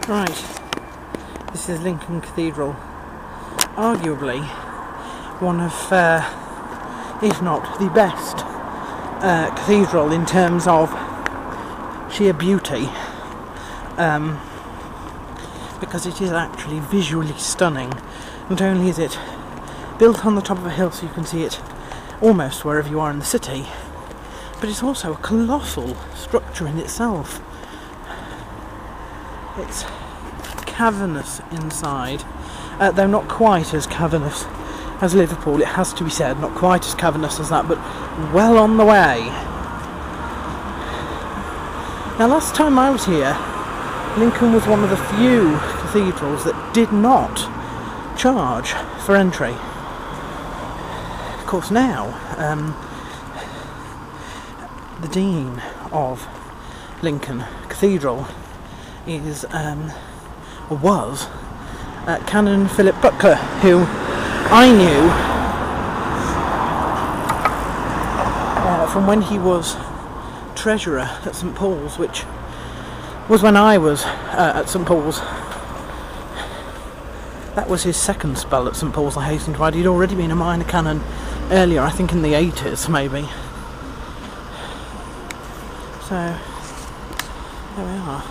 Right, this is Lincoln Cathedral, arguably one of, if not the best cathedral in terms of sheer beauty, because it is actually visually stunning. Not only is it built on the top of a hill so you can see it almost wherever you are in the city, but it's also a colossal structure in itself. It's cavernous inside, though not quite as cavernous as Liverpool, it has to be said, not quite as cavernous as that, but well on the way. Now, last time I was here, Lincoln was one of the few cathedrals that did not charge for entry. Of course, now the Dean of Lincoln Cathedral is, or was, Canon Philip Butler, who I knew from when he was treasurer at St Paul's, which was when I was at St Paul's. That was his second spell at St Paul's, I hasten to add. He'd already been a minor canon earlier, I think in the 80s maybe. So, there we are.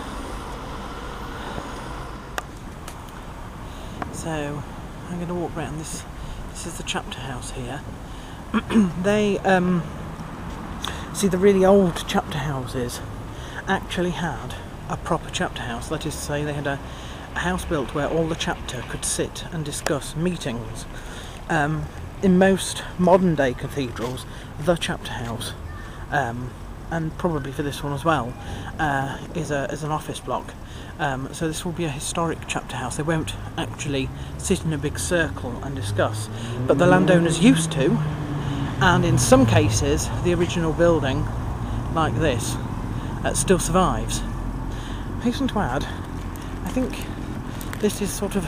So, I'm going to walk around this. This is the chapter house here. They, see, the really old chapter houses actually had a proper chapter house. That is to say, they had a house built where all the chapter could sit and discuss meetings. In most modern day cathedrals, the chapter house, and probably for this one as well, is an office block. So this will be a historic chapter house. They won't actually sit in a big circle and discuss, but the landowners used to, and in some cases the original building, like this, still survives. I hasten to add, I think this is sort of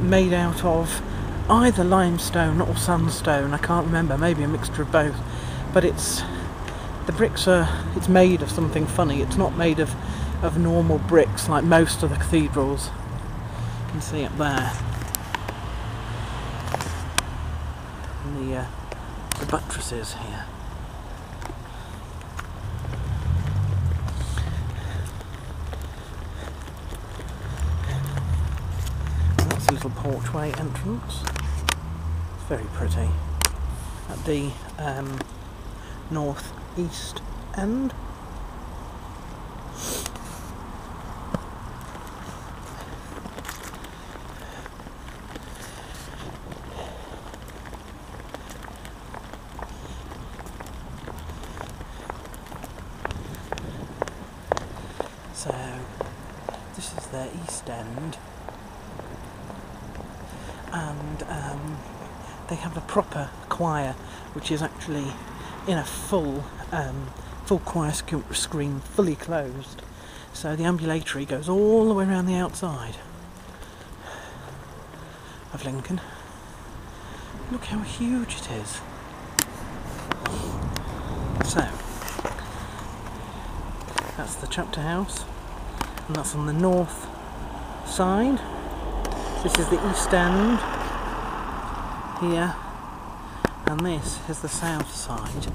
made out of either limestone or sandstone, I can't remember, maybe a mixture of both, but it's made of something funny. It's not made of normal bricks like most of the cathedrals. You can see up there, and the buttresses here. That's a little porchway entrance. It's very pretty. At the north east end. So this is their east end, and they have a proper choir, which is actually in a full choir screen, fully closed. So the ambulatory goes all the way around the outside of Lincoln. Look how huge it is. So that's the chapter house, and that's on the north side. This is the east end here, and this is the south side.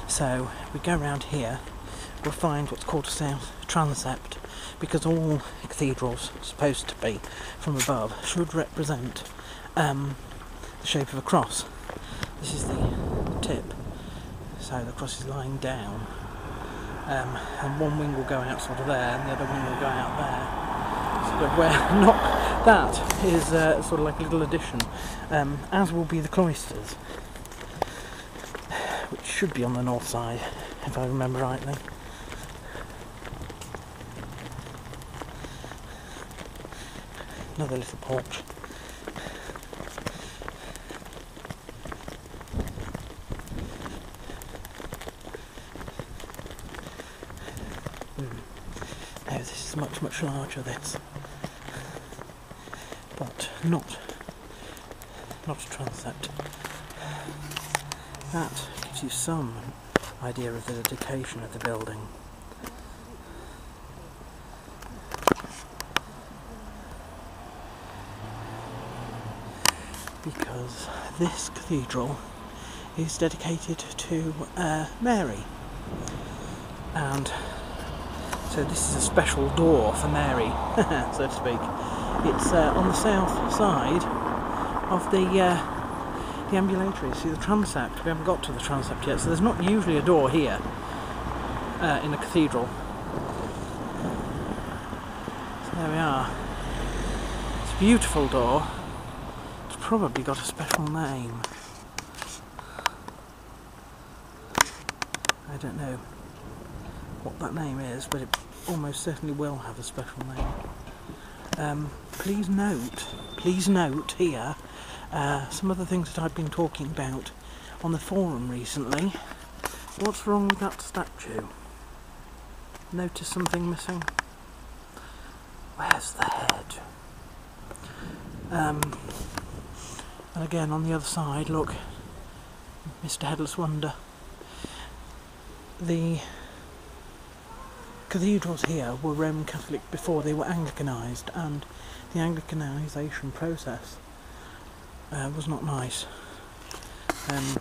So we go around here, we'll find what's called a south transept, because all cathedrals, supposed to be from above, should represent the shape of a cross. This is the tip, so the cross is lying down, and one wing will go out sort of there, and the other wing will go out there. Sort of where not that is sort of like a little addition, as will be the cloisters, which should be on the north side, if I remember rightly. Another little porch. Now this is much larger, this, but not a transept. That gives you some idea of the dedication of the building. Because this cathedral is dedicated to Mary, and so this is a special door for Mary, so to speak. It's on the south side of the ambulatory. See the transept? We haven't got to the transept yet, so there's not usually a door here in a cathedral. So there we are. It's a beautiful door. It's probably got a special name. I don't know what that name is, but it almost certainly will have a special name. Please note here some of the things that I've been talking about on the forum recently. What's wrong with that statue? Notice something missing? Where's the head? And again on the other side, look, Mr. Headless Wonder. The cathedrals here were Roman Catholic before they were Anglicanised, and the Anglicanisation process was not nice. And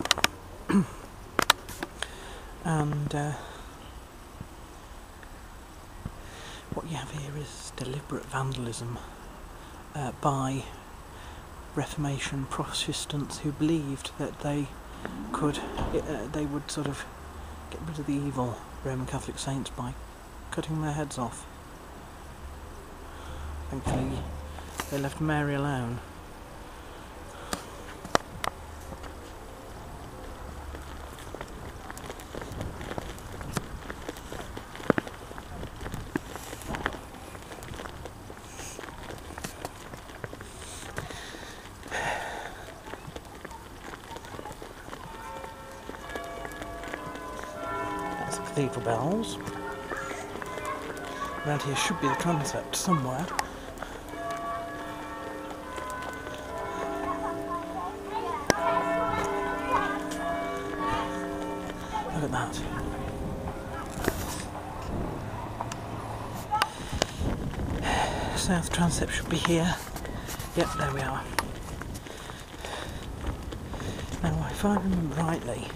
what you have here is deliberate vandalism by Reformation Protestants who believed that they would sort of get rid of the evil Roman Catholic saints by cutting their heads off. Thankfully, they left Mary alone. That's the cathedral bells. Around here should be the transept somewhere. Look at that. South transept should be here. Yep, there we are. Now, if I remember rightly,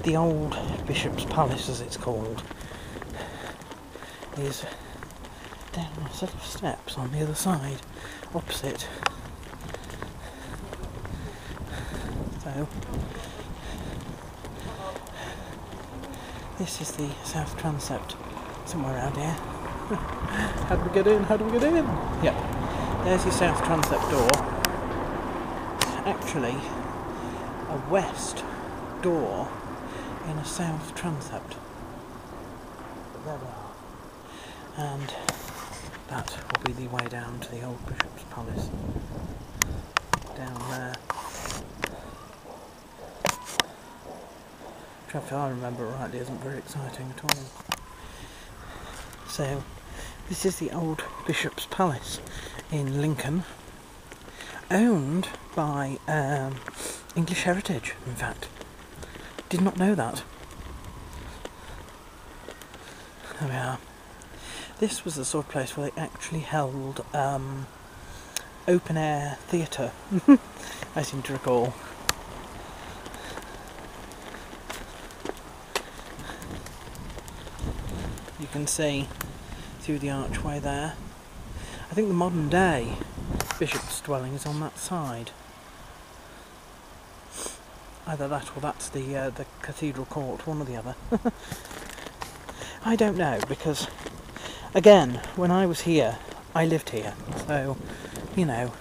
the old Bishop's Palace, as it's called, is down a set of steps on the other side, opposite. So, this is the south transept, somewhere around here. How do we get in? How do we get in? Yep, there's your south transept door. Actually, a west door in a south transept. But there we are. And that will be the way down to the old Bishop's Palace. Down there. Which, if I remember rightly, isn't very exciting at all. So, this is the old Bishop's Palace in Lincoln. Owned by English Heritage, in fact. Did not know that. There we are. This was the sort of place where they actually held open-air theatre, I seem to recall. You can see through the archway there. I think the modern day bishop's dwelling is on that side. Either that or that's the cathedral court, one or the other. I don't know, because again, when I was here, I lived here, so, you know,